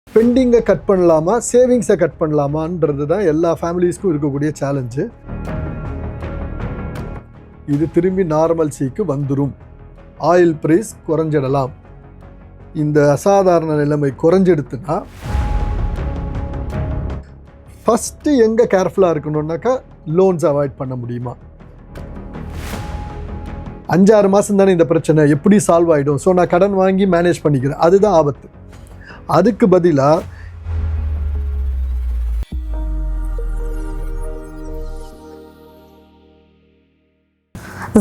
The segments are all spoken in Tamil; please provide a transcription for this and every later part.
ஸ்பெண்டிங்கை கட் பண்ணலாமா, சேவிங்ஸை கட் பண்ணலாமான்றது தான் எல்லா ஃபேமிலிஸ்க்கும் இருக்கக்கூடிய சேலஞ்சு. இது திரும்பி நார்மல்சிக்கு வந்துடும், ஆயில் ப்ரைஸ் குறைஞ்சிடலாம். இந்த அசாதாரண நிலைமை குறைஞ்செடுத்துனா ஃபஸ்ட்டு எங்கே கேர்ஃபுல்லாக இருக்கணும்னாக்கா லோன்ஸ் அவாய்ட் பண்ண முடியுமா? 5-6 மாதம் தானே இந்த பிரச்சனை, எப்படி சால்வ் ஆகிடும், ஸோ நான் கடன் வாங்கி மேனேஜ் பண்ணிக்கிறேன், அதுதான் ஆபத்து. அதுக்கு பதிலாக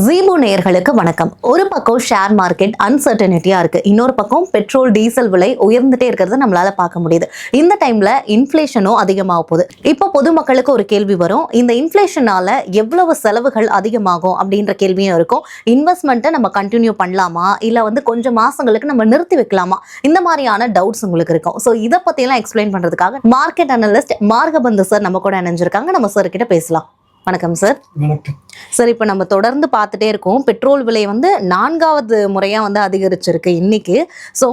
ஜீபோ நேயர்களுக்கு வணக்கம். ஒரு பக்கம் ஷேர் மார்க்கெட் அன்சர்டனிட்டியா இருக்கு, இன்னொரு பக்கம் பெட்ரோல் டீசல் விலை உயர்ந்துட்டே இருக்கிறத நம்மளால பார்க்க முடியுது. இந்த டைம்ல இன்ஃபிளேஷனும் அதிகமாக போகுது. இப்போ பொதுமக்களுக்கு ஒரு கேள்வி வரும், இந்த இன்ஃபிளேஷனால எவ்வளவு செலவுகள் அதிகமாகும் அப்படின்ற கேள்வியும் இருக்கும். இன்வெஸ்ட்மெண்ட்டை நம்ம கண்டினியூ பண்ணலாமா, இல்ல கொஞ்சம் மாசங்களுக்கு நம்ம நிறுத்தி வைக்கலாமா, இந்த மாதிரியான டவுட்ஸ் உங்களுக்கு இருக்கும். ஸோ இதை பத்தியெல்லாம் எக்ஸ்பிளைன் பண்றதுக்காக மார்க்கெட் அனலிஸ்ட் மார்கபந்து சார் நம்ம கூட இணைஞ்சிருக்காங்க. நம்ம சார் கிட்ட பேசலாம். வணக்கம் சார். வணக்கம் சார். இப்போ நம்ம தொடர்ந்து பார்த்துட்டே இருக்கோம், பெட்ரோல் விலை 4வது முறையாக அதிகரிச்சிருக்கு இன்னைக்கு. ஸோ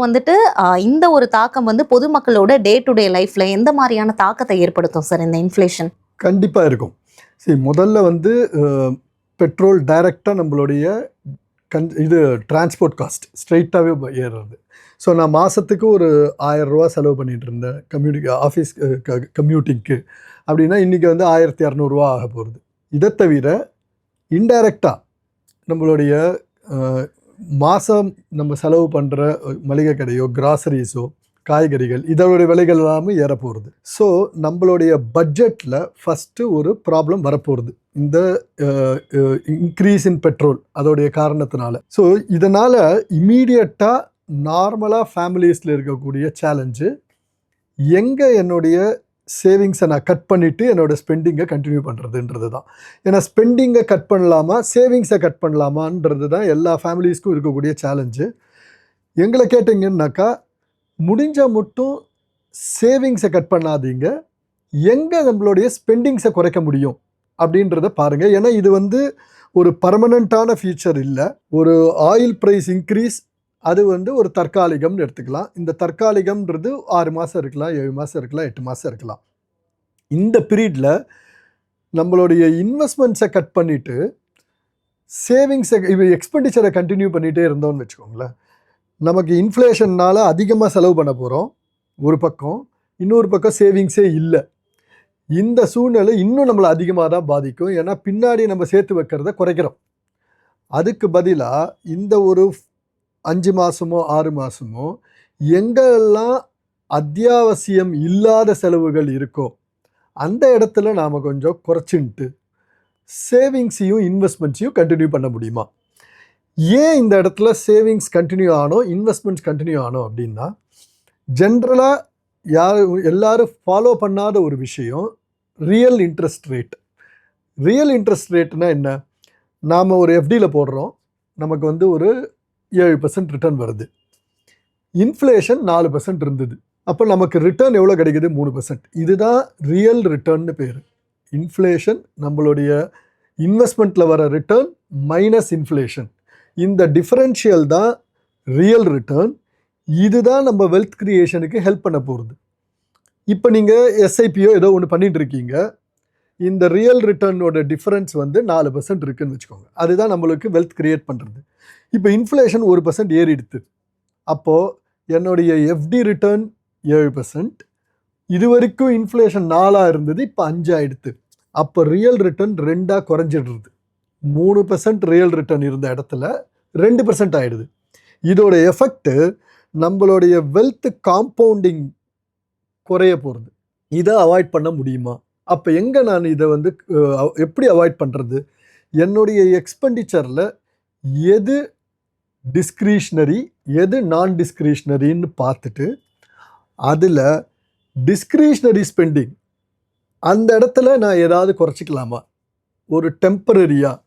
இந்த ஒரு தாக்கம் பொதுமக்களோட டே டு டே லைஃப்ல எந்த மாதிரியான தாக்கத்தை ஏற்படுத்தும் சார் இந்த இன்ஃப்ளேஷன்? கண்டிப்பாக இருக்கும். சரி, முதல்ல பெட்ரோல் டைரெக்டாக நம்மளுடைய இது டிரான்ஸ்போர்ட் காஸ்ட் ஸ்ட்ரெயிட்டாகவே ஏறுறது. ஸோ நான் மாதத்துக்கு ஒரு 1000 ரூபா செலவு பண்ணிகிட்டு இருந்தேன் ஆஃபீஸ் கம்யூட்டிங்க்கு அப்படின்னா இன்றைக்கி 1200 ரூபா ஆக போகிறது. இதை தவிர இன்டைரக்டாக நம்மளுடைய மாதம் நம்ம செலவு பண்ணுற மளிகை கடையோ கிராசரிஸோ காய்கறிகள் இதோடைய விலைகள் எல்லாமே ஏற போகிறது. ஸோ நம்மளுடைய பட்ஜெட்டில் ஃபஸ்ட்டு ஒரு ப்ராப்ளம் வரப்போகிறது இந்த இன்க்ரீஸ் இன் பெட்ரோல் அதோடைய காரணத்தினால. ஸோ இதனால் இம்மீடியட்டாக நார்மலாக ஃபேமிலிஸில் இருக்கக்கூடிய சேலஞ்சு, எங்கே என்னுடைய சேவிங்ஸை நான் கட் பண்ணிவிட்டு என்னோடய ஸ்பெண்டிங்கை கண்டினியூ பண்ணுறதுன்றது தான். ஏன்னா ஸ்பெண்டிங்கை கட் பண்ணலாமா, சேவிங்ஸை கட் பண்ணலாமான்றது தான் எல்லா ஃபேமிலிஸ்க்கும் இருக்கக்கூடிய சேலஞ்சு. எங்களை கேட்டிங்கன்னாக்கா முடிஞ்சால் மட்டும் சேவிங்ஸை கட் பண்ணாதீங்க, எங்கே நம்மளுடைய ஸ்பெண்டிங்ஸை குறைக்க முடியும் அப்படின்றத பாருங்கள். ஏன்னா இது ஒரு பர்மனண்ட்டான ஃபியூச்சர் இல்லை. ஒரு ஆயில் ப்ரைஸ் இன்க்ரீஸ் அது ஒரு தற்காலிகம்னு எடுத்துக்கலாம். இந்த தற்காலிகம்ன்றது 6 மாதம் இருக்கலாம், 7 மாதம் இருக்கலாம், 8 மாதம் இருக்கலாம். இந்த பீரியடில் நம்மளுடைய இன்வெஸ்ட்மெண்ட்ஸை கட் பண்ணிவிட்டு சேவிங்ஸை எக்ஸ்பெண்டிச்சரை கண்டினியூ பண்ணிகிட்டே இருந்தோம்னு வச்சுக்கோங்களேன், நமக்கு இன்ஃப்ளேஷன்னால் அதிகமாக செலவு பண்ண போகிறோம் ஒரு பக்கம், இன்னொரு பக்கம் சேவிங்ஸே இல்லை. இந்த சூழ்நிலை இன்னும் நம்மளை அதிகமாக தான் பாதிக்கும். ஏன்னா பின்னாடி நம்ம சேர்த்து வைக்கிறத குறைக்கிறோம். அதுக்கு பதிலாக இந்த ஒரு 5 மாதமோ 6 மாதமோ எங்கெல்லாம் அத்தியாவசியம் இல்லாத செலவுகள் இருக்கோ அந்த இடத்துல நாம் கொஞ்சம் குறைச்சின்ட்டு சேவிங்ஸையும் இன்வெஸ்ட்மெண்ட்ஸையும் கண்டினியூ பண்ண முடியுமா? ஏன் இந்த இடத்துல சேவிங்ஸ் கண்டினியூ ஆனோம், இன்வெஸ்ட்மெண்ட்ஸ் கண்டினியூ ஆனோம் அப்படின்னா, ஜென்ரலாக எல்லாரும் ஃபாலோ பண்ணாத ஒரு விஷயம் real interest rate. Real interest ரேட்னா என்ன? நாம் ஒரு எஃப்டியில் போடுறோம், நமக்கு ஒரு 7% ரிட்டர்ன் வருது. இன்ஃப்ளேஷன் 4% இருந்தது, அப்போ நமக்கு ரிட்டர்ன் எவ்வளோ கிடைக்குது? 3%. இதுதான் ரியல் ரிட்டர்ன்னு பேர். இன்ஃப்ளேஷன் நம்மளுடைய இன்வெஸ்ட்மெண்ட்டில் வர ரிட்டர்ன் மைனஸ் இன்ஃப்ளேஷன், இந்த டிஃபரன்ஷியல் தான் ரியல் ரிட்டர்ன். இதுதான் நம்ம வெல்த் கிரியேஷனுக்கு ஹெல்ப் பண்ண போகிறது. இப்போ நீங்கள் எஸ்ஐபியோ ஏதோ ஒன்று பண்ணிட்டு இருக்கீங்க, இந்த ரியல் ரிட்டர்னோட டிஃபரன்ஸ் 4% இருக்குதுன்னு வச்சுக்கோங்க. அதுதான் நம்மளுக்கு வெல்த் கிரியேட் பண்ணுறது. இப்போ இன்ஃப்ளேஷன் 1% ஏறிடுது, அப்போது என்னுடைய எஃப்டி ரிட்டர்ன் 7%, இது வரைக்கும் இன்ஃப்ளேஷன் 4 இருந்தது, இப்போ 5 ஆகிடுது. அப்போ ரியல் ரிட்டர்ன் 2 குறைஞ்சிடுறது. 3% ரியல் ரிட்டர்ன் இருந்த இடத்துல 2% ஆகிடுது. இதோட எஃபெக்ட்டு நம்மளுடைய வெல்த் காம்பவுண்டிங் குறைய போகிறது. இதை அவாய்ட் பண்ண முடியுமா? அப்போ எங்கே நான் இதை எப்படி அவாய்ட் பண்ணுறது? என்னுடைய எக்ஸ்பெண்டிச்சரில் எது டிஸ்க்ரிஷ்னரி எது நான் டிஸ்க்ரிஷ்னரின்னு பார்த்துட்டு அதில் டிஸ்க்ரிஷ்னரி ஸ்பெண்டிங் அந்த இடத்துல நான் ஏதாவது குறைச்சிக்கலாமா? ஒரு டெம்பரரியாக.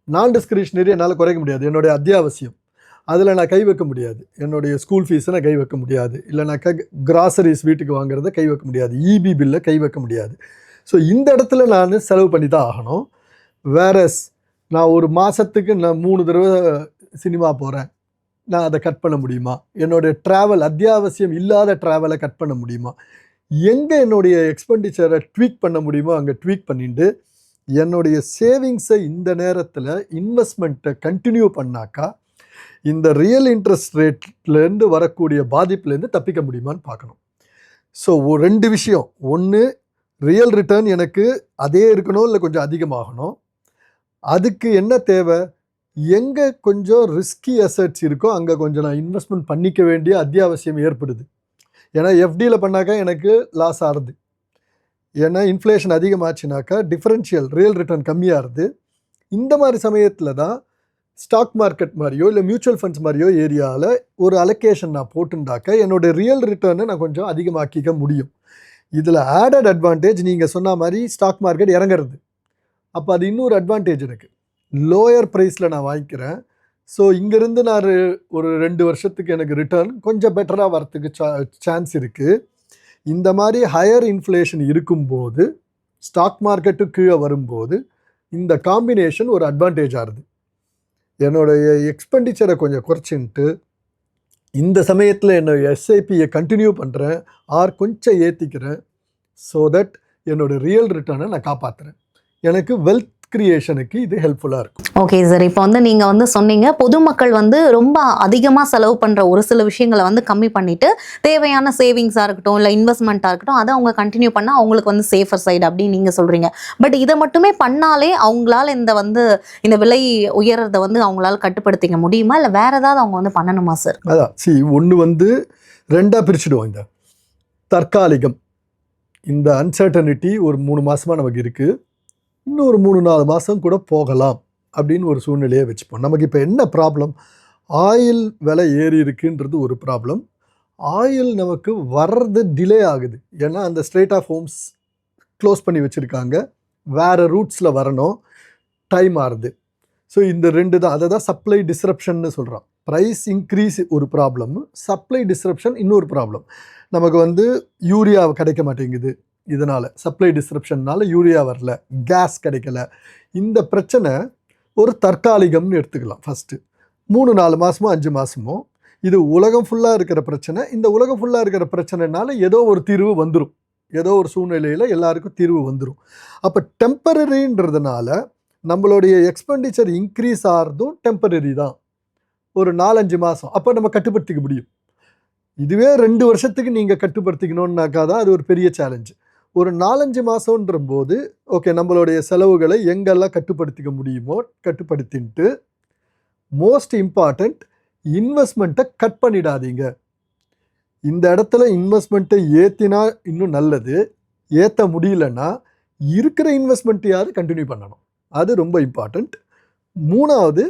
நான் டிஸ்க்ரிஷ்னரி என்னால் குறைக்க முடியாது, என்னுடைய அத்தியாவசியம் அதில் நான் கை வைக்க முடியாது. என்னுடைய ஸ்கூல் ஃபீஸை நான் கை வைக்க முடியாது, இல்லைனாக்கா கிராசரிஸ் வீட்டுக்கு வாங்குறத கை வைக்க முடியாது, இபி பில்லை கை வைக்க முடியாது. ஸோ இந்த இடத்துல நான் செலவு பண்ணி தான் ஆகணும். வேறஸ் நான் ஒரு மாதத்துக்கு நான் 3 தடவை சினிமா போகிறேன், நான் அதை கட் பண்ண முடியுமா? என்னுடைய ட்ராவல், அத்தியாவசியம் இல்லாத ட்ராவலை கட் பண்ண முடியுமா? எங்கே என்னுடைய எக்ஸ்பெண்டிச்சரை ட்வீக் பண்ண முடியுமோ அங்கே ட்வீக் பண்ணிட்டு என்னுடைய சேவிங்ஸை இந்த நேரத்தில் இன்வெஸ்ட்மெண்ட்டை கண்டினியூ பண்ணாக்கா இந்த ரியல் இன்ட்ரெஸ்ட் ரேட்லேருந்து வரக்கூடிய பாதிப்புலேருந்து தப்பிக்க முடியுமான்னு பார்க்கணும். ஸோ 2 விஷயம். ஒன்று, ரியல் ரிட்டர்ன் எனக்கு அதே இருக்கணும், இல்லை கொஞ்சம் அதிகமாகணும். அதுக்கு என்ன தேவை? எங்கே கொஞ்சம் ரிஸ்கி அசட்ஸ் இருக்கோ அங்கே கொஞ்சம் நான் இன்வெஸ்ட்மெண்ட் பண்ணிக்க வேண்டிய அத்தியாவசியம் ஏற்படுது. ஏன்னா எஃப்டியில் பண்ணாக்கா எனக்கு லாஸ் ஆகுது. ஏன்னா இன்ஃப்ளேஷன் அதிகமாச்சுனாக்கா டிஃபரன்ஷியல் ரியல் ரிட்டர்ன் கம்மியாகுது. இந்த மாதிரி சமயத்தில் தான் ஸ்டாக் மார்க்கெட் மாதிரியோ இல்லை மியூச்சுவல் ஃபண்ட்ஸ் மாதிரியோ ஏரியாவில் ஒரு அலோகேஷன் நான் போட்டுண்டாக்க என்னோட ரியல் ரிட்டர்னை நான் கொஞ்சம் அதிகமாக்கிக்க முடியும். இதில் ஆடட் அட்வான்டேஜ் நீங்கள் சொன்ன மாதிரி ஸ்டாக் மார்க்கெட் இறங்குறது. அப்போ அது இன்னொரு அட்வான்டேஜ் எனக்கு. லோயர் ப்ரைஸில் நான் வாங்கிக்கிறேன். ஸோ இங்கேருந்து நான் ஒரு 2 வருஷத்துக்கு எனக்கு ரிட்டர்ன் கொஞ்சம் பெட்டராக வரத்துக்கு சான்ஸ் இருக்குது. இந்த மாதிரி ஹையர் இன்ஃப்ளேஷன் இருக்கும்போது ஸ்டாக் மார்க்கெட்டு கீழே வரும்போது இந்த காம்பினேஷன் ஒரு அட்வான்டேஜ் ஆகுது. என்னுடைய எக்ஸ்பெண்டிச்சரை கொஞ்சம் குறைச்சின்ட்டு இந்த சமயத்தில் என்னோடய எஸ்ஐபியை கண்டினியூ பண்ணுறேன் ஆர் கொஞ்சம் ஏற்றிக்கிறேன். ஸோ தட் என்னோடய ரியல் ரிட்டர்னை நான் காப்பாற்றுறேன். எனக்கு வெல்த் கிரியேஷனுக்கு இது ஹெல்ப்ஃபுல்லாக இருக்கும். ஓகே சார், இப்போ நீங்கள் சொன்னீங்க பொதுமக்கள் ரொம்ப அதிகமாக செலவு பண்ணுற ஒரு சில விஷயங்களை கம்மி பண்ணிட்டு தேவையான சேவிங்ஸாக இருக்கட்டும் இல்லை இன்வெஸ்ட்மெண்ட்டாக இருக்கட்டும் அதை அவங்க கண்டினியூ பண்ணால் அவங்களுக்கு சேஃபர் சைடு அப்படின்னு நீங்கள் சொல்கிறீங்க. பட் இதை மட்டுமே பண்ணாலே அவங்களால இந்த விலை உயர்றதை அவங்களால கட்டுப்படுத்திக்க முடியுமா, இல்லை வேற ஏதாவது அவங்க பண்ணணுமா சார்? அதான் ஒன்று 2ஆக பிரிச்சுடுவோம். இந்த தற்காலிகம், இந்த அன்சர்டனிட்டி ஒரு 3 மாதமாக நமக்கு இருக்குது. இன்னொரு 3-4 மாதம் கூட போகலாம் அப்படின்னு ஒரு சூழ்நிலையை வச்சுப்போம். நமக்கு இப்போ என்ன ப்ராப்ளம்? ஆயில் விலை ஏறி இருக்குன்றது ஒரு ப்ராப்ளம். ஆயில் நமக்கு வர்றது டிலே ஆகுது. ஏன்னா அந்த ஸ்ட்ரெயிட் ஆஃப் ஹோம்ஸ் க்ளோஸ் பண்ணி வச்சுருக்காங்க. வேறு ரூட்ஸில் வரணும், டைம் ஆகுது. ஸோ இந்த 2 தான். அதை தான் சப்ளை டிஸ்ரப்ஷன்னு சொல்கிறோம். ப்ரைஸ் இன்க்ரீஸ் ஒரு ப்ராப்ளம், சப்ளை டிஸ்ரப்ஷன் இன்னொரு ப்ராப்ளம். நமக்கு யூரியா கிடைக்க மாட்டேங்குது. இதனால் சப்ளை டிஸ்ரப்ஷன்னால் யூரியா வரல, கேஸ் கிடைக்கல. இந்த பிரச்சனை ஒரு தற்காலிகம்னு எடுத்துக்கலாம். ஃபஸ்ட்டு 3-4 மாதமோ 5 மாதமோ இது உலகம் ஃபுல்லாக இருக்கிற பிரச்சனை. இந்த உலகம் ஃபுல்லாக இருக்கிற பிரச்சனைனால ஏதோ ஒரு தீர்வு வந்துடும். ஏதோ ஒரு சூழ்நிலையில் எல்லாருக்கும் தீர்வு வந்துடும். அப்போ டெம்பரரின்றதுனால நம்மளுடைய எக்ஸ்பெண்டிச்சர் இன்க்ரீஸ் ஆகிறதும் டெம்பரரி தான். ஒரு 4-5 மாதம் அப்போ நம்ம கட்டுப்படுத்திக்க முடியும். இதுவே 2 வருஷத்துக்கு நீங்கள் கட்டுப்படுத்திக்கணுன்னாக்கா தான் அது ஒரு பெரிய சேலஞ்சு. ஒரு 4-5 மாதம்ன்ற போது ஓகே, நம்மளுடைய செலவுகளை எங்கெல்லாம் கட்டுப்படுத்திக்க முடியுமோ கட்டுப்படுத்தின்ட்டு, மோஸ்ட் இம்பார்ட்டண்ட் இன்வெஸ்ட்மெண்ட்டை கட் பண்ணிடாதீங்க. இந்த இடத்துல இன்வெஸ்ட்மெண்ட்டை ஏற்றினா இன்னும் நல்லது. ஏற்ற முடியலன்னா இருக்கிற இன்வெஸ்ட்மெண்ட்டையாவது கண்டினியூ பண்ணணும். அது ரொம்ப இம்பார்ட்டண்ட். 3வது,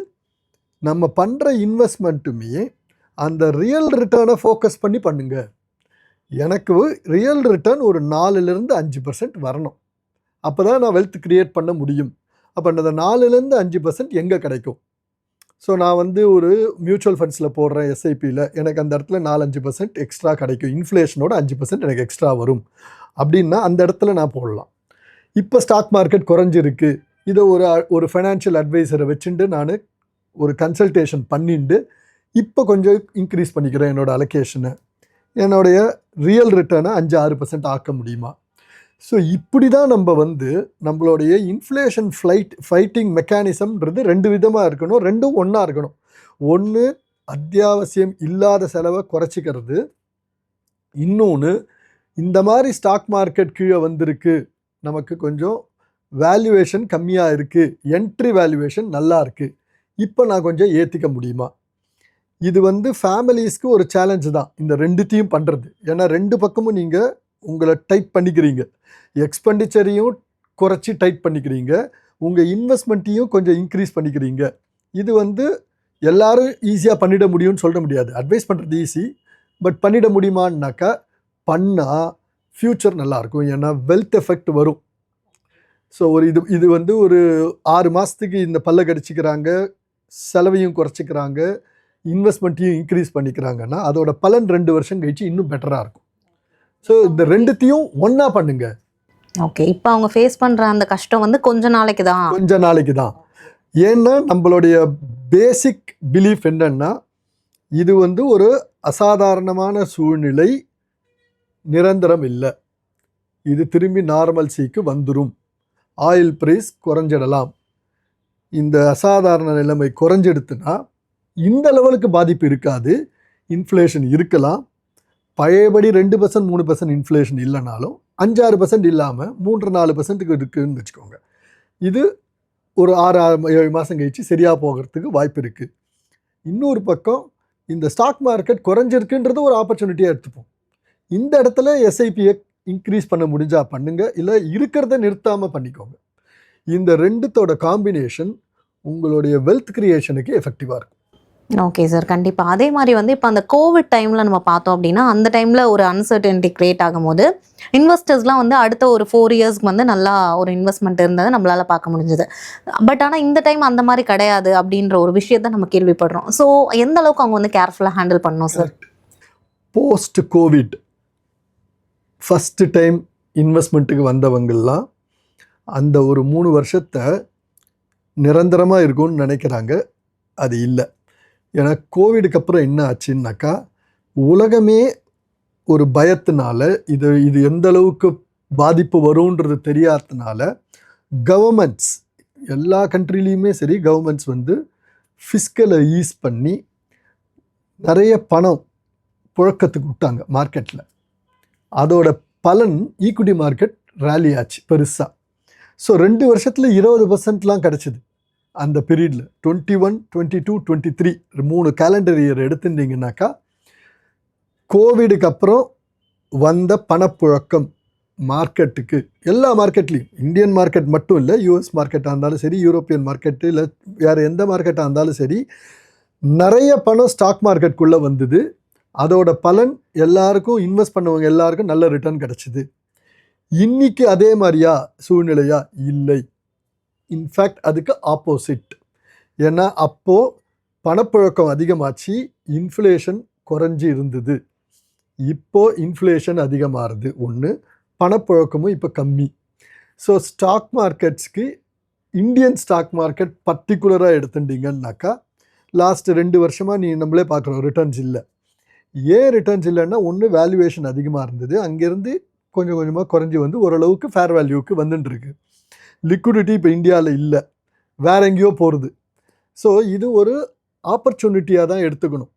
நம்ம பண்ணுற இன்வெஸ்ட்மெண்ட்டுமே அந்த ரியல் ரிட்டர்னை ஃபோக்கஸ் பண்ணி பண்ணுங்க. எனக்கு ரியல் ரிட்டர்ன் ஒரு 4-5% வரணும். அப்போ தான் நான் வெல்த் க்ரியேட் பண்ண முடியும். அப்போ அந்த 4-5% எங்கே கிடைக்கும்? ஸோ நான் ஒரு மியூச்சுவல் ஃபண்ட்ஸில் போடுறேன், எஸ்ஐபியில் எனக்கு அந்த இடத்துல 4-5% எக்ஸ்ட்ரா கிடைக்கும். இன்ஃப்ளேஷனோட 5% எனக்கு எக்ஸ்ட்ரா வரும் அப்படின்னா அந்த இடத்துல நான் போடலாம். இப்போ ஸ்டாக் மார்க்கெட் குறைஞ்சிருக்கு. இதை ஒரு ஃபைனான்ஷியல் அட்வைசரை வச்சுட்டு நான் ஒரு கன்சல்டேஷன் பண்ணிட்டு இப்போ கொஞ்சம் இன்க்ரீஸ் பண்ணிக்கிறேன் என்னோடய அலோகேஷனை. என்னுடைய ரியல் ரிட்டர்னை 5-6% ஆக்க முடியுமா? ஸோ இப்படி தான் நம்ம நம்மளுடைய இன்ஃப்ளேஷன் ஃபைட்டிங் மெக்கானிசம்ன்றது 2 விதமாக இருக்கணும். 2ம் ஒன்றா இருக்கணும். ஒன்று, அத்தியாவசியம் இல்லாத செலவை குறைச்சிக்கிறது. இன்னொன்று, இந்த மாதிரி ஸ்டாக் மார்க்கெட் கீழே வந்திருக்கு, நமக்கு கொஞ்சம் வேல்யூவேஷன் கம்மியாக இருக்குது, என்ட்ரி வேல்யூவேஷன் நல்லா இருக்குது, இப்போ நான் கொஞ்சம் ஏற்றிக்க முடியுமா? இது ஃபேமிலிஸ்க்கு ஒரு சேலஞ்சு தான் இந்த 2த்தையும் பண்ணுறது. ஏன்னா 2 பக்கமும் நீங்கள் உங்களை டைட் பண்ணிக்கிறீங்க. எக்ஸ்பெண்டிச்சரையும் குறைச்சி டைட் பண்ணிக்கிறீங்க, உங்கள் இன்வெஸ்ட்மெண்ட்டையும் கொஞ்சம் இன்க்ரீஸ் பண்ணிக்கிறீங்க. இது எல்லாரும் ஈஸியாக பண்ணிட முடியும்னு சொல்ல முடியாது. அட்வைஸ் பண்ணுறது ஈஸி, பட் பண்ணிட முடியுமான்னாக்கா பண்ணால் ஃப்யூச்சர் நல்லாயிருக்கும். ஏன்னா வெல்த் எஃபெக்ட் வரும். ஸோ இது ஒரு 6 மாதத்துக்கு இந்த பல்ல கடிச்சிக்கிறாங்க, செலவையும் குறைச்சிக்கிறாங்க, இன்வெஸ்ட்மெண்ட்டையும் இன்க்ரீஸ் பண்ணிக்கிறாங்கன்னா அதோட பலன் 2 வருஷம் கழிச்சு இன்னும் பெட்டராக இருக்கும். ஸோ இந்த 2த்தையும் ஒன்றா பண்ணுங்க. ஓகே, இப்போ அவங்க ஃபேஸ் பண்ணுற அந்த கஷ்டம் கொஞ்ச நாளைக்கு தான். ஏன்னா நம்மளுடைய பேசிக் பிலீஃப் என்னன்னா இது வந்து ஒரு அசாதாரணமான சூழ்நிலை, நிரந்தரம் இல்லை. இது திரும்பி நார்மல்சிக்கு வந்துடும். ஆயில் பிரைஸ் குறைஞ்சிடலாம். இந்த அசாதாரண நிலைமை குறைஞ்செடுத்துனா இந்த லெவலுக்கு பாதிப்பு இருக்காது. இன்ஃப்ளேஷன் இருக்கலாம். பழையபடி 2% 3% இன்ஃப்ளேஷன் இல்லைனாலும் 5-6% இல்லாமல் 3-4% இருக்குதுன்னு வச்சுக்கோங்க. இது ஒரு 6-7 மாதம் கழிச்சு சரியாக போகிறதுக்கு வாய்ப்பு இருக்குது. இன்னொரு பக்கம் இந்த ஸ்டாக் மார்க்கெட் குறைஞ்சிருக்குன்றது ஒரு ஆப்பர்ச்சுனிட்டியாக எடுத்துப்போம். இந்த இடத்துல எஸ்ஐபியை இன்க்ரீஸ் பண்ண முடிஞ்சா பண்ணுங்க, இல்லை இருக்கிறத நிறுத்தாமல் பண்ணிக்கோங்க. இந்த ரெண்டுத்தோட காம்பினேஷன் உங்களுடைய வெல்த் கிரியேஷனுக்கு எஃபெக்டிவாக இருக்கும். ஓகே சார், கண்டிப்பாக. அதே மாதிரி வந்து இப்போ அந்த கோவிட் டைமில் நம்ம பார்த்தோம் அப்படின்னா, அந்த டைமில் ஒரு அன்சர்டனிட்டி கிரியேட் ஆகும்போது இன்வெஸ்டர்ஸ்லாம் வந்து அடுத்த ஒரு 4 இயர்ஸ்க்கு வந்து நல்லா ஒரு இன்வெஸ்ட்மெண்ட் இருந்ததை நம்மளால் பார்க்க முடிஞ்சுது. பட் ஆனால் இந்த டைம் அந்த மாதிரி கிடையாது அப்படின்ற ஒரு விஷயத்தை நம்ம கேள்விப்படுறோம். ஸோ எந்த அளவுக்கு அவங்க வந்து கேர்ஃபுல்லாக ஹேண்டில் பண்ணணும் sir? Post covid first time இன்வெஸ்ட்மெண்ட்டுக்கு வந்தவங்கள்லாம் அந்த ஒரு 3 வருஷத்தை நிரந்தரமாக இருக்கும்னு நினைக்கிறாங்க. அது இல்லை. ஏன்னா கோவிடுக்கு அப்புறம் என்ன ஆச்சுன்னாக்கா, உலகமே ஒரு பயத்தினால இது எந்த அளவுக்கு பாதிப்பு வரும்ன்றது தெரியாததுனால கவர்மெண்ட்ஸ் எல்லா கண்ட்ரிலையுமே சரி, கவர்மெண்ட்ஸ் வந்து ஃபிஸ்கலை ஈஸ் பண்ணி நிறைய பணம் புழக்கத்துக்கு விட்டாங்க மார்க்கெட்டில். அதோட பலன் ஈக்விட்டி மார்க்கெட் ரேலி ஆச்சு பெருசாக. ஸோ 2 வருஷத்தில் 20%லாம் கிடச்சிது அந்த பீரியடில். 21, 22, 23 3 கேலண்டர் இயர் எடுத்துட்டிங்கனாக்கா, கோவிடுக்கு அப்புறம் வந்த பணப்புழக்கம் மார்க்கெட்டுக்கு, எல்லா மார்க்கெட்லேயும், இந்தியன் மார்க்கெட் மட்டும் இல்லை, யூஎஸ் மார்க்கெட்டாக இருந்தாலும் சரி, யூரோப்பியன் மார்க்கெட்டு, இல்லை வேறு எந்த மார்க்கெட்டாக இருந்தாலும் சரி, நிறைய பணம் ஸ்டாக் மார்க்கெட்டுக்குள்ளே வந்தது. அதோட பலன் எல்லாருக்கும், இன்வெஸ்ட் பண்ணவங்க எல்லாருக்கும் நல்ல ரிட்டர்ன் கிடச்சிது. இன்னைக்கு அதே மாதிரியா சூழ்நிலையா? இல்லை. இன்ஃபேக்ட் அதுக்கு ஆப்போசிட். ஏன்னா அப்போது பணப்புழக்கம் அதிகமாச்சு, இன்ஃப்ளேஷன் குறைஞ்சி இருந்தது. இப்போது இன்ஃப்ளேஷன் அதிகமாகுது ஒன்று, பணப்புழக்கமும் இப்போ கம்மி. ஸோ ஸ்டாக் மார்க்கெட்ஸ்க்கு, இந்தியன் ஸ்டாக் மார்க்கெட் பர்டிகுலராக எடுத்துட்டிங்கன்னாக்கா, லாஸ்ட் 2 வருஷமாக நம்மளே பார்க்குறோம் ரிட்டர்ன்ஸ் இல்லை. ஏன் ரிட்டர்ன்ஸ் இல்லைன்னா, ஒன்று வேல்யூவேஷன் அதிகமாக இருந்தது, அங்கேருந்து கொஞ்சம் கொஞ்சமாக குறைஞ்சி வந்து ஓரளவுக்கு ஃபேர் வேல்யூவுக்கு வந்துட்டுருக்கு. லிக்விடிட்டி இப்போ இந்தியாவில் இல்லை, வேற எங்கேயோ போகிறது. ஸோ இது ஒரு ஆப்பர்ச்சுனிட்டியாக தான் எடுத்துக்கணும்.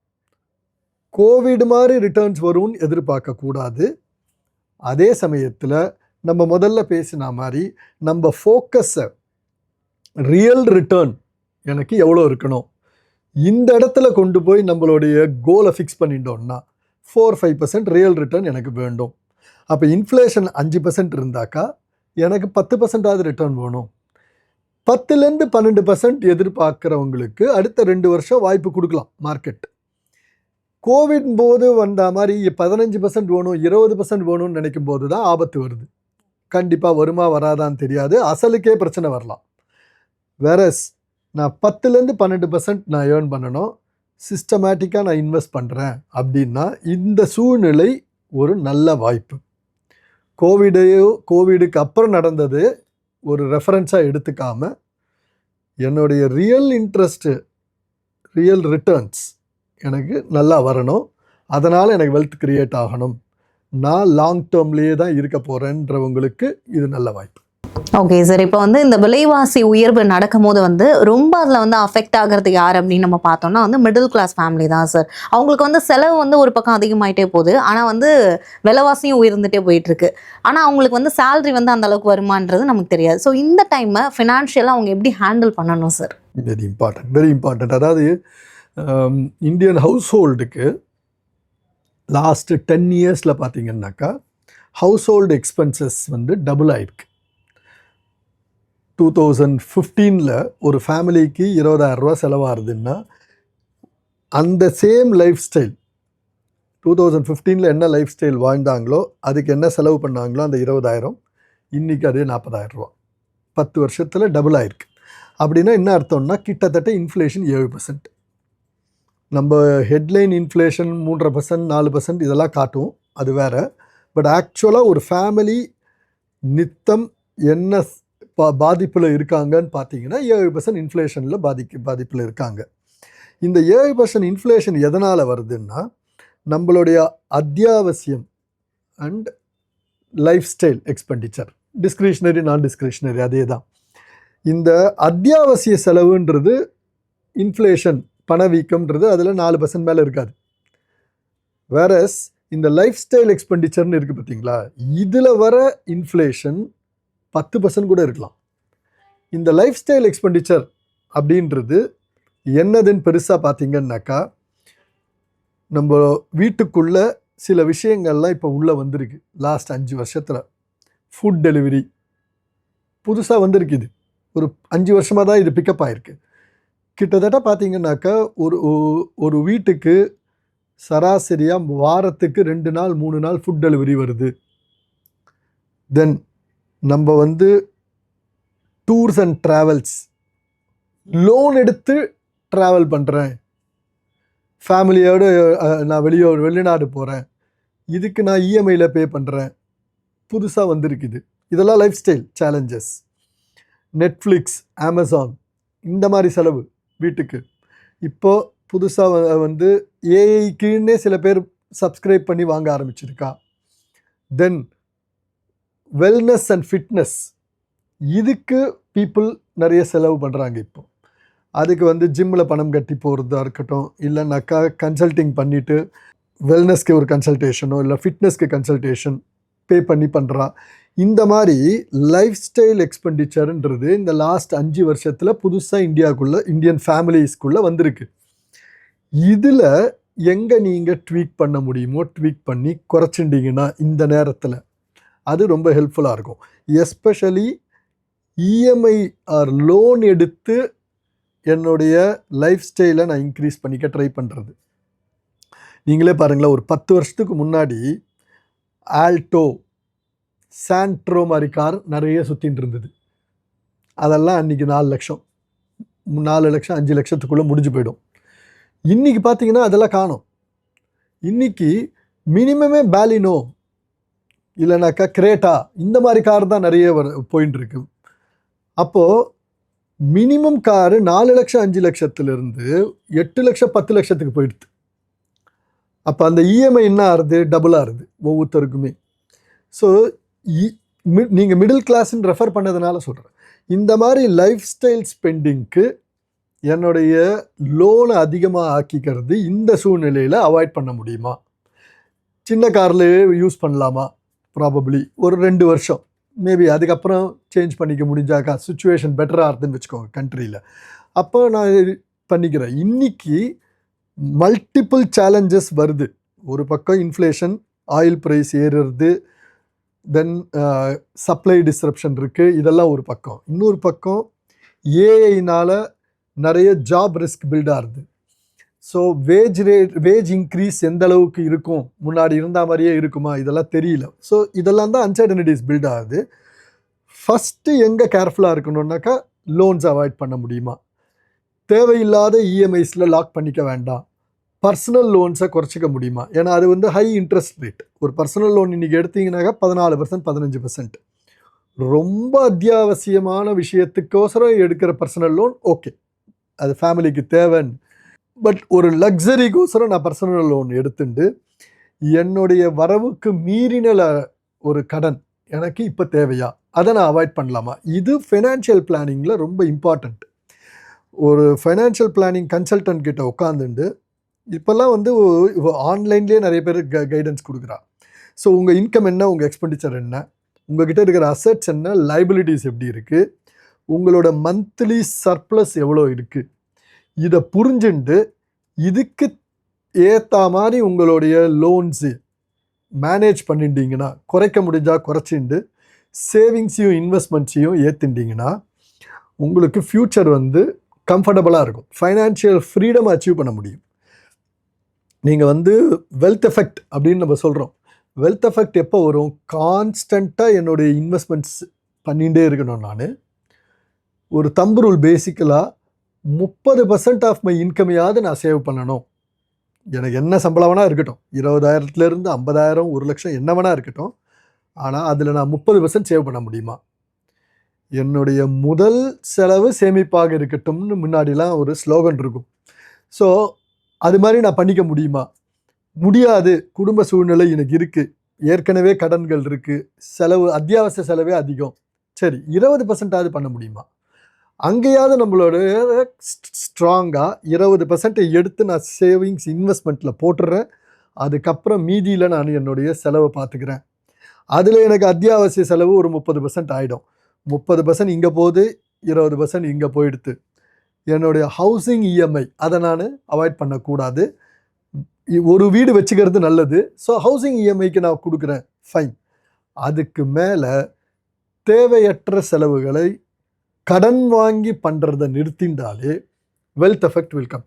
கோவிட் மாதிரி ரிட்டர்ன்ஸ் வரும்னு எதிர்பார்க்கக்கூடாது. அதே சமயத்தில் நம்ம முதல்ல பேசின மாதிரி நம்ம ஃபோக்கஸை ரியல் ரிட்டர்ன் எனக்கு எவ்வளோ இருக்கணும், இந்த இடத்துல கொண்டு போய் நம்மளுடைய கோலை ஃபிக்ஸ் பண்ணிட்டோம்னா 4-5% ரியல் ரிட்டர்ன் எனக்கு வேண்டும். அப்போ இன்ஃப்ளேஷன் 5% இருந்தாக்கா எனக்கு 10%ஆவது ரிட்டர்ன் வேணும். 10-12% எதிர்பார்க்குறவங்களுக்கு அடுத்த 2 வருஷம் வாய்ப்பு கொடுக்கலாம் மார்க்கெட். கோவிட் போது வந்த மாதிரி 15% வேணும், 20% வேணும்னு நினைக்கும் போது தான் ஆபத்து வருது. கண்டிப்பாக வருமா வராதான்னு தெரியாது, அசலுக்கே பிரச்சனை வரலாம். வேறஸ் நான் 10-12% நான் ஏர்ன் பண்ணணும், சிஸ்டமேட்டிக்காக நான் இன்வெஸ்ட் பண்ணுறேன் அப்படின்னா இந்த சூழ்நிலை ஒரு நல்ல வாய்ப்பு. கோவிடுக்கு அப்புறம் நடந்தது ஒரு ரெஃபரன்ஸாக எடுத்துக்காமல், என்னுடைய ரியல் இன்ட்ரெஸ்ட்டு, ரியல் ரிட்டர்ன்ஸ் எனக்கு நல்லா வரணும், அதனால் எனக்கு வெல்த் கிரியேட் ஆகணும், நான் லாங் டேர்ம்லேயே தான் இருக்க போகிறேன்றவங்களுக்கு இது நல்ல வாய்ப்பு. ஓகே சார், இப்போ வந்து இந்த விலைவாசி உயர்வு நடக்கும் போது வந்து ரொம்ப அதில் வந்து அஃபெக்ட் ஆகிறது யார் அப்படின்னு நம்ம பார்த்தோம்னா வந்து மிடில் கிளாஸ் ஃபேமிலி தான் சார். அவங்களுக்கு வந்து செலவு வந்து ஒரு பக்கம் அதிகமாயிட்டே போகுது, ஆனால் வந்து விலைவாசியும் உயர்ந்துட்டே போயிட்டு இருக்கு. ஆனால் அவங்களுக்கு வந்து சேலரி வந்து அந்த அளவுக்கு வருமானது நமக்கு தெரியாது. ஸோ இந்த டைமை ஃபினான்ஷியலாக அவங்க எப்படி ஹேண்டில் பண்ணணும் சார்? Very important. அதாவது இந்தியன் ஹவுஸ் ஹோல்டுக்கு லாஸ்ட் 10 இயர்ஸில் பார்த்தீங்கன்னாக்கா ஹவுஸ் ஹோல்டு எக்ஸ்பென்சஸ் வந்து டபுள் ஆயிருக்கு. 2015 ஒரு ஃபேமிலிக்கு 20,000 ரூபா செலவாகுதுன்னா, அந்த சேம் லைஃப் ஸ்டைல் 2015 என்ன லைஃப் ஸ்டைல் வாழ்ந்தாங்களோ அதுக்கு என்ன செலவு பண்ணாங்களோ அந்த 20,000 இன்றைக்கி அதே 40,000 ரூபா. 10 வருஷத்தில் டபுள் ஆயிருக்கு. அப்படின்னா என்ன அர்த்தம்னா, கிட்டத்தட்ட இன்ஃப்ளேஷன் 7%. நம்ம ஹெட்லைன் இன்ஃப்ளேஷன் 3.5%, 4% இதெல்லாம் காட்டும், அது வேறு. பட் ஆக்சுவலாக ஒரு ஃபேமிலி நித்தம் என்ன பாதிப்பில் இருக்காங்கன்னு பார்த்தீங்கன்னா 7% இன்ஃப்ளேஷனில் பாதிப்பில் இருக்காங்க. இந்த 7% இன்ஃப்ளேஷன் எதனால் வருதுன்னா நம்மளுடைய அத்தியாவசியம் and life style expenditure, discretionary நான் டிஸ்கிரிஷனரி அதே தான். இந்த அத்தியாவசிய செலவுன்றது இன்ஃப்ளேஷன் பணவீக்கம்ன்றது அதில் 4% மேலே இருக்காது. வேறஸ் இந்த லைஃப் ஸ்டைல் எக்ஸ்பெண்டிச்சர்னு இருக்குது பார்த்தீங்களா, இதில் வர இன்ஃப்ளேஷன் 10% கூட இருக்கலாம். இந்த லைஃப் ஸ்டைல் எக்ஸ்பெண்டிச்சர் அப்படின்றது என்னதுன்னு பெருசாக பார்த்தீங்கன்னாக்கா, நம்ம வீட்டுக்குள்ள சில விஷயங்கள்லாம் இப்போ உள்ளே வந்திருக்கு. லாஸ்ட் 5 வருஷத்தில் ஃபுட் டெலிவரி புதுசாக வந்திருக்கு. இது ஒரு 5 வருஷமாக தான் இது பிக்கப் ஆகிருக்கு. கிட்டத்தட்ட பார்த்தீங்கன்னாக்கா ஒரு வீட்டுக்கு சராசரியாக வாரத்துக்கு 2 நாள் 3 நாள் ஃபுட் டெலிவரி வருது. தென் நம்ம வந்து டூர்ஸ் அண்ட் ட்ராவல்ஸ், லோன் எடுத்து ட்ராவல் பண்ணுறேன், ஃபேமிலியோடு நான் வெளிநாடு போகிறேன், இதுக்கு நான் இஎம்ஐயில் பே பண்ணுறேன், புதுசாக வந்திருக்குது. இதெல்லாம் life style challenges. Netflix, Amazon இந்த மாதிரி செலவு வீட்டுக்கு. இப்போது புதுசாக வந்து ஏஐக்குன்னே சில பேர் சப்ஸ்கிரைப் பண்ணி வாங்க ஆரம்பிச்சிருக்கா. தென் வெல்னஸ் அண்ட் ஃபிட்னஸ், இதுக்கு பீப்புள் நிறைய செலவு பண்ணுறாங்க. இப்போ அதுக்கு வந்து ஜிம்மில் பணம் கட்டி போகிறதா இருக்கட்டும், இல்லைனாக்கா கன்சல்டிங் பண்ணிவிட்டு வெல்னஸ்க்கு ஒரு கன்சல்டேஷனோ இல்லை ஃபிட்னஸ்க்கு கன்சல்டேஷன் பே பண்ணி பண்ணுறா. இந்த மாதிரி லைஃப் ஸ்டைல் எக்ஸ்பெண்டிச்சர்ன்றது இந்த லாஸ்ட் 5 வருஷத்தில் புதுசாக இந்தியாவுக்குள்ளே, இந்தியன் ஃபேமிலிஸ்க்குள்ளே வந்திருக்கு. இதில் எங்கே நீங்கள் ட்வீக் பண்ண முடியுமோ ட்வீக் பண்ணி குறைச்சிட்டிங்கன்னா இந்த நேரத்தில் அது ரொம்ப ஹெல்ப்ஃபுல்லாக இருக்கும். எஸ்பெஷலி இஎம்ஐ ஆர் லோன் எடுத்து என்னுடைய லைஃப் ஸ்டைலை நான் இன்க்ரீஸ் பண்ணிக்க ட்ரை பண்ணுறது. நீங்களே பாருங்களேன், ஒரு 10 வருஷத்துக்கு முன்னாடி ஆல்டோ, சாண்ட்ரோ மாதிரி கார் நிறைய சுற்றின்னு இருந்தது. அதெல்லாம் அன்றைக்கி 4 லட்சம் 5 லட்சத்துக்குள்ளே முடிஞ்சு போயிடும். இன்றைக்கி பார்த்தீங்கன்னா அதெல்லாம் காணும். இன்றைக்கி மினிமமே பாலினோ இல்லைனாக்கா கிரேட்டா இந்த மாதிரி கார் தான் நிறைய போயின்னு இருக்கு. அப்போது மினிமம் காரு 4 லட்சம் 5 லட்சத்துலேருந்து 8 லட்சம் 10 லட்சத்துக்கு போயிடுது. அப்போ அந்த இஎம்ஐ என்ன ஆகுது, டபுளாக ஆகுது ஒவ்வொருத்தருக்குமே. ஸோ நீங்கள் மிடில் கிளாஸ்ன்னு ரெஃபர் பண்ணதுனால சொல்கிறேன். இந்த மாதிரி லைஃப் ஸ்டைல் ஸ்பெண்டிங்க்கு என்னுடைய லோனை அதிகமாக ஆக்கிக்கிறது இந்த சூழ்நிலையில் அவாய்ட் பண்ண முடியுமா? சின்ன கார்லேயே யூஸ் பண்ணலாமா? ப்ராபப்ளி ஒரு 2 வருஷம் மேபி. அதுக்கப்புறம் சேஞ்ச் பண்ணிக்க முடிஞ்சாக்கா சுச்சுவேஷன் பெட்டராக இருக்குதுன்னு வச்சுக்கோங்க கண்ட்ரியில், அப்போ நான் பண்ணிக்கிறேன். இன்றைக்கி மல்டிபிள் சேலஞ்சஸ் வருது. ஒரு பக்கம் இன்ஃப்ளேஷன், ஆயில் ப்ரைஸ் ஏறுறது, தென் சப்ளை டிஸ்ரப்ஷன் இருக்குது, இதெல்லாம் ஒரு பக்கம். இன்னொரு பக்கம் ஏஐனால் நிறைய ஜாப் ரிஸ்க் பில்ட் ஆகுது. ஸோ வேஜ் இன்க்ரீஸ் எந்த அளவுக்கு இருக்கும், முன்னாடி இருந்த மாதிரியே இருக்குமா, இதெல்லாம் தெரியல. ஸோ இதெல்லாம் தான் அன்சர்டனிட்டிஸ் பில்ட் ஆகுது. ஃபஸ்ட்டு எங்கே கேர்ஃபுல்லாக இருக்கணுன்னாக்கா லோன்ஸ் அவாய்ட் பண்ண முடியுமா, தேவையில்லாத இஎம்ஐஸில் லாக் பண்ணிக்க வேண்டாம், பர்சனல் லோன்ஸை குறைச்சிக்க முடியுமா. ஏன்னா அது வந்து ஹை இன்ட்ரெஸ்ட் ரேட். ஒரு பர்சனல் லோன் இன்றைக்கி எடுத்திங்கனாக்கா 14% 15%. ரொம்ப அத்தியாவசியமான விஷயத்துக்கோசரம் எடுக்கிற பர்சனல் லோன் ஓகே, அது ஃபேமிலிக்கு தேவைன்னு. பட் ஒரு லக்ஸரிக்கோசரம் நான் பர்சனல் லோன் எடுத்துட்டு என்னுடைய வரவுக்கு மீறின ஒரு கடன் எனக்கு இப்போ தேவையா, அதை நான் அவாய்ட் பண்ணலாமா? இது ஃபைனான்ஷியல் பிளானிங்கில் ரொம்ப இம்பார்ட்டண்ட். ஒரு ஃபைனான்ஷியல் பிளானிங் கன்சல்டன்ட் கிட்ட உட்காந்துட்டு இப்போல்லாம் வந்து ஆன்லைன்லேயே நிறைய பேர் கைடன்ஸ் கொடுக்குறா. ஸோ உங்கள் இன்கம் என்ன, உங்கள் எக்ஸ்பெண்டிச்சர் என்ன, உங்கள்கிட்ட இருக்கிற அசட்ஸ் என்ன, லைபிலிட்டிஸ் எப்படி இருக்குது, உங்களோட மந்த்லி சர்ப்ளஸ் எவ்வளோ இருக்குது, இதை புரிஞ்சுண்டு இதுக்கு ஏற்ற மாதிரி உங்களுடைய லோன்ஸு மேனேஜ் பண்ணிட்டீங்கன்னா, குறைக்க முடிஞ்சால் குறைச்சிண்டு சேவிங்ஸையும் இன்வெஸ்ட்மெண்ட்ஸையும் ஏற்றுட்டிங்கன்னா உங்களுக்கு ஃப்யூச்சர் வந்து கம்ஃபர்டபுளாக இருக்கும். ஃபைனான்ஷியல் ஃப்ரீடம் அச்சீவ் பண்ண முடியும். நீங்கள் வந்து வெல்த் எஃபெக்ட் அப்படின்னு நம்ம சொல்கிறோம். வெல்த் எஃபெக்ட் எப்போ வரும்? கான்ஸ்டண்ட்டாக என்னுடைய இன்வெஸ்ட்மெண்ட்ஸ் பண்ணிகிட்டே இருக்கணும். நான் ஒரு தம்பு ரூல், பேசிக்கலாக 30% ஆஃப் மை இன்கமையாவது நான் சேவ் பண்ணணும். எனக்கு என்ன சம்பளம் வேணால் இருக்கட்டும், 20,000 50,000 1 லட்சம் என்ன வேணால் இருக்கட்டும், ஆனால் அதில் நான் 30% சேவ் பண்ண முடியுமா? என்னுடைய முதல் செலவு சேமிப்பாக இருக்கட்டும்னு முன்னாடிலாம் ஒரு ஸ்லோகன் இருக்கும். ஸோ அது மாதிரி நான் பண்ணிக்க முடியுமா? முடியாது. குடும்ப சூழ்நிலை எனக்கு இருக்குது, ஏற்கனவே கடன்கள் இருக்குது, செலவு அத்தியாவசிய செலவே அதிகம். சரி 20% பண்ண முடியுமா? அங்கேயாவது நம்மளோட ஸ்ட்ராங்காக 20% எடுத்து நான் சேவிங்ஸ் இன்வெஸ்ட்மெண்ட்டில் போட்டுடுறேன். அதுக்கப்புறம் மீதியில் நான் என்னுடைய செலவை பார்த்துக்கிறேன். அதில் எனக்கு அத்தியாவசிய செலவு ஒரு 30% ஆகிடும். 30% இங்கே போகுது, 20% இங்கே போயிடுது. என்னுடைய ஹவுசிங் இஎம்ஐ அதை நான் அவாய்ட் பண்ணக்கூடாது. ஒரு வீடு வச்சுக்கிறது நல்லது. ஸோ ஹவுசிங் இஎம்ஐக்கு நான் கொடுக்குறேன், ஃபைன். அதுக்கு மேலே தேவையற்ற செலவுகளை கடன் வாங்கி பண்ணுறதை நிறுத்திண்டாலே வெல்த் எஃபெக்ட் வில் கம்.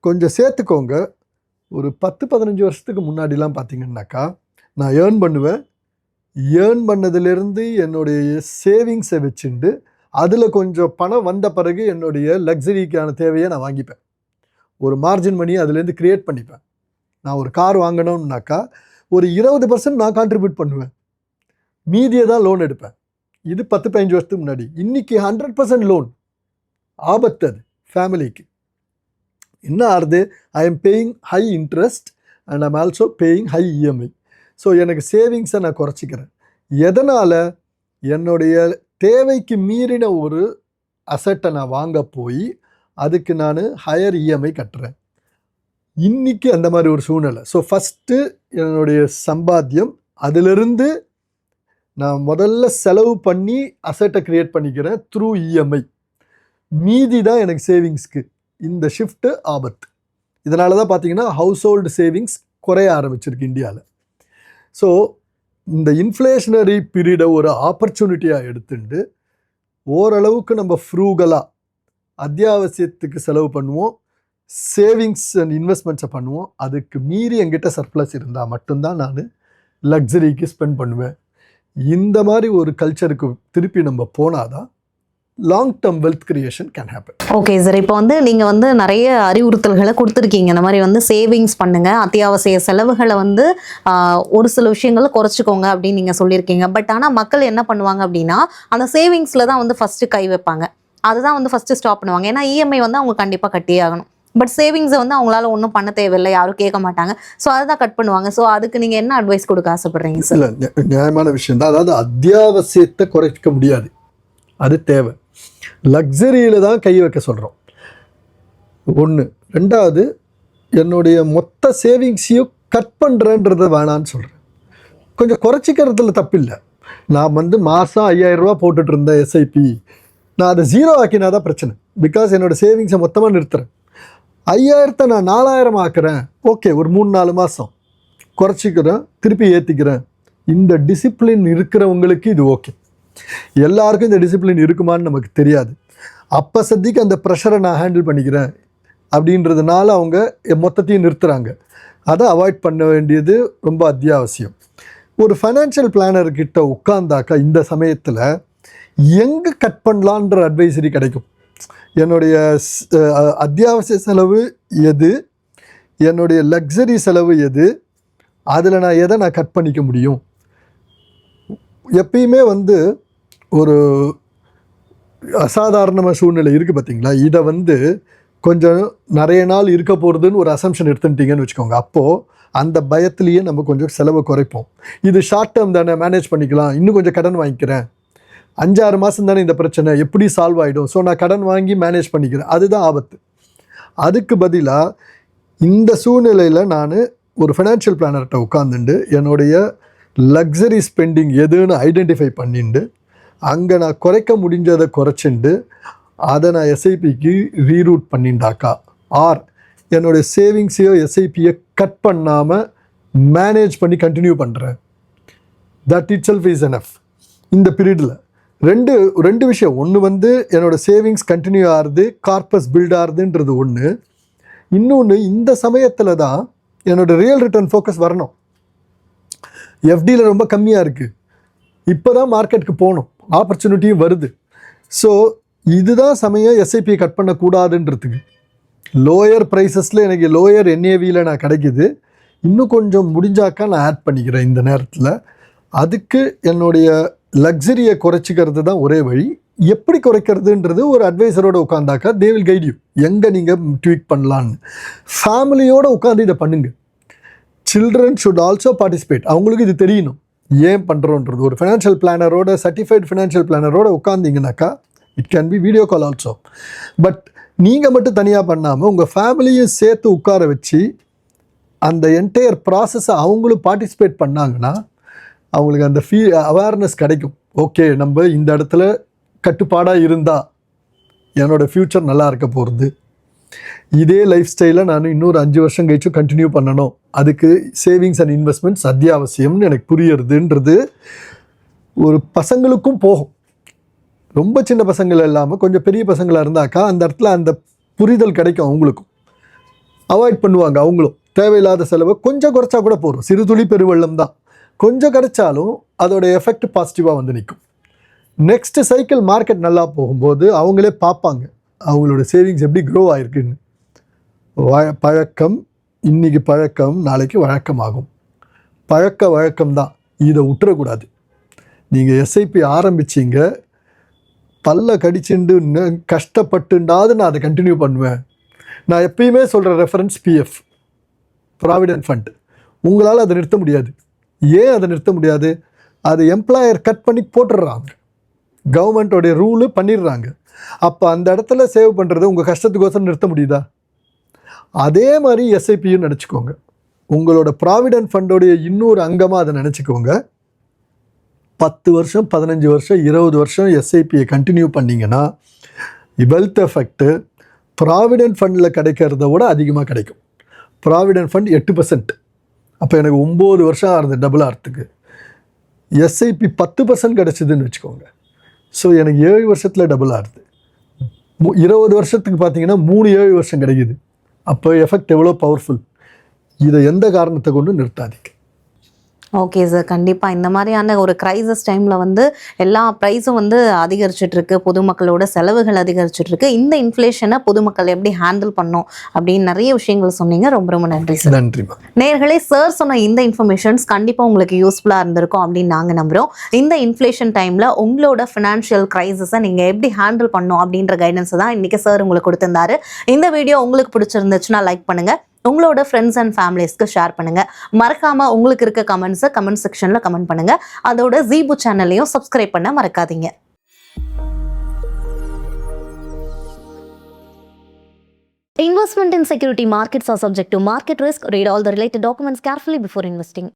கொஞ்சம் சேர்த்துக்கோங்க. ஒரு 10-15 வருஷத்துக்கு முன்னாடிலாம் பார்த்தீங்கன்னாக்கா நான் ஏர்ன் பண்ணுவேன். ஏர்ன் பண்ணதுலேருந்து என்னுடைய சேவிங்ஸை வச்சுண்டு அதில் கொஞ்சம் பணம் வந்த பிறகு என்னுடைய லக்ஸரிக்கான தேவையை நான் வாங்கிப்பேன். ஒரு மார்ஜின் மணி அதுலேருந்து க்ரியேட் பண்ணிப்பேன். நான் ஒரு கார் வாங்கணும்னாக்கா ஒரு 20% நான் கான்ட்ரிபியூட் பண்ணுவேன், மீதியை தான் லோன் எடுப்பேன். இது 10-15 வருஷத்துக்கு முன்னாடி. இன்றைக்கி 100% லோன். ஆபத்து அது ஃபேமிலிக்கு. என்ன ஆறுது? I am paying high interest and I'm also paying high EMI. So எனக்கு சேவிங்ஸை நான் குறைச்சிக்கிறேன். எதனால்? என்னுடைய தேவைக்கு மீறின ஒரு அசட்டை நான் வாங்க போய் அதுக்கு நான் ஹையர் இஎம்ஐ கட்டுறேன். இன்றைக்கி அந்த மாதிரி ஒரு சூழ்நிலை. ஸோ ஃபஸ்ட்டு என்னுடைய சம்பாத்தியம் அதிலிருந்து நான் முதல்ல செலவு பண்ணி அசட்டை க்ரியேட் பண்ணிக்கிறேன் த்ரூ இஎம்ஐ. மீதி தான் எனக்கு சேவிங்ஸ்க்கு. இந்த ஷிஃப்ட்டு ஆபத்து. இதனால தான் பார்த்தீங்கன்னா ஹவுஸ் ஹோல்டு சேவிங்ஸ் குறைய ஆரம்பிச்சிருக்கு இந்தியாவில். ஸோ இந்த இன்ஃப்ளேஷனரி பீரியடை ஒரு ஆப்பர்ச்சுனிட்டியாக எடுத்துட்டு ஓரளவுக்கு நம்ம ஃப்ரூகலாக அத்தியாவசியத்துக்கு செலவு பண்ணுவோம், சேவிங்ஸ் அண்ட் இன்வெஸ்ட்மெண்ட்ஸை பண்ணுவோம். அதுக்கு மீறி என்கிட்ட சர்ப்ளஸ் இருந்தால் மட்டும்தான் நான் லக்ஸரிக்கு ஸ்பெண்ட் பண்ணுவேன். இந்த மாதிரி ஒரு கல்ச்சருக்கு திருப்பி நம்ம போனாதான் long term wealth creation can happen. Okay sir, இப்போ நீங்கள் நிறைய அறிவுறுத்தல்களை கொடுத்துருக்கீங்க. இந்த மாதிரி சேவிங்ஸ் பண்ணுங்க, அத்தியாவசிய செலவுகளை ஒரு சில விஷயங்களை குறைச்சிக்கோங்க அப்படின்னு நீங்கள் சொல்லியிருக்கீங்க. பட் ஆனால் மக்கள் என்ன பண்ணுவாங்க அப்படின்னா அந்த சேவிங்ஸில் தான் ஃபஸ்ட்டு கை வைப்பாங்க. அதுதான் ஃபஸ்ட்டு ஸ்டாப் பண்ணுவாங்க. ஏன்னா இஎம்ஐ அவங்க கண்டிப்பாக கட்டியே ஆகணும். பட் சேவிங்ஸை அவங்களால ஒன்றும் பண்ண தேவையில்லை, யாரும் கேட்க மாட்டாங்க. ஸோ அதுதான் கட் பண்ணுவாங்க. ஸோ அதுக்கு நீங்கள் என்ன அட்வைஸ் கொடுக்க ஆசைப்படுறீங்க சார்? இல்லை, நியாயமான விஷயம் தான். அதாவது அத்தியாவசியத்தை குறைக்க முடியாது, அது தேவை. லக்ஸரியில் தான் கை வைக்க சொல்கிறோம், ஒன்று. ரெண்டாவது, என்னுடைய மொத்த சேவிங்ஸையும் கட் பண்ணுறேன்றதை வேணான்னு சொல்கிறேன். கொஞ்சம் குறைச்சிக்கிறதுல தப்பில்லை. நான் மாதம் 5000 ரூபா போட்டுட்டு இருந்தேன் எஸ்ஐபி, நான் அதை 0 ஆக்கினா தான் பிரச்சனை. பிகாஸ் என்னோடய சேவிங்ஸை மொத்தமாக நிறுத்துறேன். 5000 நான் 4000 ஆக்குறேன், ஓகே, ஒரு 3-4 மாதம் குறைச்சிக்கிறேன், திருப்பி ஏற்றிக்கிறேன். இந்த டிசிப்ளின் இருக்கிறவங்களுக்கு இது ஓகே. எல்லாருக்கும் இந்த டிசிப்ளின் இருக்குமான்னு நமக்கு தெரியாது. அப்போ சத்திக்கு அந்த ப்ரெஷரை நான் ஹேண்டில் பண்ணிக்கிறேன் அப்படின்றதுனால அவங்க மொத்தத்தையும் நிறுத்துகிறாங்க. அதை அவாய்ட் பண்ண வேண்டியது ரொம்ப அத்தியாவசியம். ஒரு ஃபைனான்ஷியல் பிளானர்கிட்ட உட்கார்ந்தாக்கா இந்த சமயத்தில் எங்கே கட் பண்ணலான்ற அட்வைசரி கிடைக்கும். என்னுடைய அத்தியாவசிய செலவு எது, என்னுடைய லக்ஸரி செலவு எது, அதில் நான் எதை நான் கட் பண்ணிக்க முடியும். எப்பயுமே ஒரு அசாதாரண சூழ்நிலை இருக்குது பார்த்தீங்களா, இதை கொஞ்சம் நிறைய நாள் இருக்க போகிறதுன்னு ஒரு அசம்ஷன் எடுத்துட்டிங்கன்னு வச்சுக்கோங்க. அப்போது அந்த பயத்துலேயே நம்ம கொஞ்சம் செலவை குறைப்போம். இது ஷார்ட் டேர்ம் தானே, மேனேஜ் பண்ணிக்கலாம், இன்னும் கொஞ்சம் கடன் வாங்கிக்கிறேன், 5-6 மாதம் தானே இந்த பிரச்சனை, எப்படி சால்வ் ஆகிடும், ஸோ நான் கடன் வாங்கி மேனேஜ் பண்ணிக்கிறேன். அதுதான் ஆபத்து. அதுக்கு பதிலாக இந்த சூழ்நிலையில் நான் ஒரு ஃபைனான்ஷியல் பிளானர்கிட்ட உட்காந்துட்டு என்னுடைய லக்ஸரி ஸ்பெண்டிங் எதுன்னு ஐடென்டிஃபை பண்ணிட்டு அங்கே நான் குறைக்க முடிஞ்சதை குறைச்சிண்டு அதை நான் எஸ்ஐபிக்கு ரீரூட் பண்ணிண்டாக்கா, ஆர் என்னுடைய சேவிங்ஸையோ எஸ்ஐபியை கட் பண்ணாமல் மேனேஜ் பண்ணி கண்டினியூ பண்ணுறேன், that it self is enough. இந்த பீரியடில் ரெண்டு விஷயம். ஒன்று என்னோடய சேவிங்ஸ் கண்டினியூ ஆகுது, கார்பஸ் பில்ட் ஆகுதுன்றது ஒன்று. இன்னொன்று, இந்த சமயத்தில் தான் என்னோடய ரியல் ரிட்டர்ன் ஃபோக்கஸ் வரணும். எஃப்டியில் ரொம்ப கம்மியாக இருக்குது, இப்போ தான் மார்க்கெட்டுக்கு போகணும், ஆப்பர்ச்சுனிட்டியும் வருது. ஸோ இதுதான் சமயம் எஸ்ஐபியை கட் பண்ணக்கூடாதுன்றதுக்கு. லோயர் ப்ரைஸஸில் எனக்கு லோயர் என்ஏவியில் நான் கிடைக்கிது, இன்னும் கொஞ்சம் முடிஞ்சாக்கா நான் ஆட் பண்ணிக்கிறேன் இந்த நேரத்தில். அதுக்கு என்னுடைய லக்ஸரியை குறைச்சிக்கிறது தான் ஒரே வழி. எப்படி குறைக்கிறதுன்றது ஒரு அட்வைசரோட உட்காந்தாக்கா தே வில் கைட் யூ எங்கே நீங்கள் ட்வீக் பண்ணலான்னு. ஃபேமிலியோடு உட்காந்து இதை பண்ணுங்க. Children should also participate. அவங்களுக்கு இது தெரியணும் ஏன் பண்ணுறோன்றது. ஒரு ஃபினான்ஷியல் பிளானரோட, சர்டிஃபைட் ஃபினான்ஷியல் பிளானரோட உட்காந்திங்கனாக்கா it can be video call also. But நீங்கள் மட்டும் தனியாக பண்ணாமல் உங்கள் ஃபேமிலியும் சேர்த்து உட்கார வச்சு அந்த என்டையர் ப்ராசஸை அவங்களும் பார்ட்டிசிபேட் பண்ணாங்கன்னா அவங்களுக்கு அந்த அவேர்னஸ் கிடைக்கும். ஓகே, நம்ம இந்த இடத்துல கட்டுப்பாடாக இருந்தால் என்னோடய ஃப்யூச்சர் நல்லா இருக்க போகிறது. இதே லைஃப் ஸ்டைலை நான் இன்னொரு 5 வருஷம் கழிச்சு கண்டினியூ பண்ணணும். அதுக்கு சேவிங்ஸ் அண்ட் இன்வெஸ்ட்மெண்ட்ஸ் அத்தியாவசியம்னு எனக்கு புரியுறதுன்றது ஒரு பசங்களுக்கும் போகும். ரொம்ப சின்ன பசங்கள் இல்லாமல் கொஞ்சம் பெரிய பசங்களாக இருந்தாக்கா அந்த இடத்துல அந்த புரிதல் கிடைக்கும். அவங்களுக்கும் அவாய்ட் பண்ணுவாங்க. அவங்களும் தேவையில்லாத செலவை கொஞ்சம் குறைச்சா கூட போதும். சிறு துளி பெருவெள்ளம் தான். கொஞ்சம் கிடைச்சாலும் அதோட எஃபெக்ட் பாசிட்டிவாக வந்து நிற்கும். நெக்ஸ்ட் சைக்கிள் மார்க்கெட் நல்லா போகும்போது அவங்களே பார்ப்பாங்க அவங்களோட சேவிங்ஸ் எப்படி க்ரோ ஆகிருக்குன்னு. பழக்கம் இன்றைக்கி பழக்கம் நாளைக்கு வழக்கமாகும். பழக்க வழக்கம் தான், இதை விட்டுறக்கூடாது. நீங்கள் எஸ்ஐபி ஆரம்பிச்சிங்க, பல்ல கடிச்சுண்டு கஷ்டப்பட்டுண்டாவது நான் அதை கண்டினியூ பண்ணுவேன். நான் எப்பயுமே சொல்கிற ரெஃபரன்ஸ் பிஎஃப், ப்ராவிடென்ட் ஃபண்ட். உங்களால் அதை நிறுத்த முடியாது. ஏன் அதை நிறுத்த முடியாது? அது எம்ப்ளாயர் கட் பண்ணி போட்டுடுறாங்க, கவர்மெண்ட்டோடைய ரூலு பண்ணிடுறாங்க. அப்போ அந்த இடத்துல சேவ் பண்ணுறது உங்கள் கஷ்டத்துக்கோசரம் நிறுத்த முடியுதா? அதே மாதிரி எஸ்ஐபியும் நினச்சிக்கோங்க. உங்களோட ப்ராவிடென்ட் ஃபண்டோடைய இன்னொரு அங்கமாக அதை நினச்சிக்கோங்க. 10 வருஷம் 15 வருஷம் 20 வருஷம் எஸ்ஐபியை கண்டினியூ பண்ணிங்கன்னா வெல்த் எஃபெக்ட்டு ப்ராவிடென்ட் ஃபண்டில் கிடைக்கிறத விட அதிகமாக கிடைக்கும். Provident fund 8%. அப்போ எனக்கு 9 வருஷம் ஆகுது டபுள் ஆகிறதுக்கு. எஸ்ஐபி 10% கிடச்சிதுன்னு வச்சுக்கோங்க. ஸோ எனக்கு 7 வருஷத்தில் டபுள் ஆகுது. 20 வருஷத்துக்கு பார்த்தீங்கன்னா 7 வருஷம் கிடைக்குது. அப்போ எஃபெக்ட் எவ்வளோ பவர்ஃபுல். இதை எந்த காரணத்தை கொண்டு நிறுத்தாதீங்க. ஓகே சார், கண்டிப்பாக இந்த மாதிரியான ஒரு கிரைசிஸ் டைமில் வந்து எல்லா ப்ரைஸும் வந்து அதிகரிச்சிட்ருக்கு, பொதுமக்களோட செலவுகள் அதிகரிச்சிட்ருக்கு. இந்த இன்ஃப்ளேஷனை பொதுமக்கள் எப்படி ஹேண்டில் பண்ணோம் அப்படின்னு நிறைய விஷயங்கள் சொன்னீங்க. ரொம்ப ரொம்ப நன்றி சார். நன்றிமா. நேயர்களே, சார் சொன்ன இந்த இன்ஃபர்மேஷன்ஸ் கண்டிப்பாக உங்களுக்கு யூஸ்ஃபுல்லாக இருந்திருக்கும் அப்படின்னு நாங்கள் நம்புகிறோம். இந்த இன்ஃப்ளேஷன் டைமில் உங்களோட ஃபினான்ஷியல் கிரைசிஸை நீங்கள் எப்படி ஹேண்டில் பண்ணணும் அப்படின்ற கைடன்ஸை தான் இன்றைக்கி சார் உங்களுக்கு கொடுத்துருந்தாரு. இந்த வீடியோ உங்களுக்கு பிடிச்சிருந்துச்சுன்னா லைக் பண்ணுங்கள், உங்களோட ஃப்ரெண்ட்ஸ் அண்ட் ஃபேமிலிஸ்க்கு ஷேர் பண்ணுங்கள். மறக்காமல் உங்களுக்கு இருக்க கமெண்ட்ஸை கமெண்ட் செக்ஷனில் கமெண்ட் பண்ணுங்கள். அதோட ஜீபு சேனலையும் சப்ஸ்கிரைப் பண்ண மறக்காதீங்க. Investment in security markets are subject to market risk. Read all the related documents carefully before investing.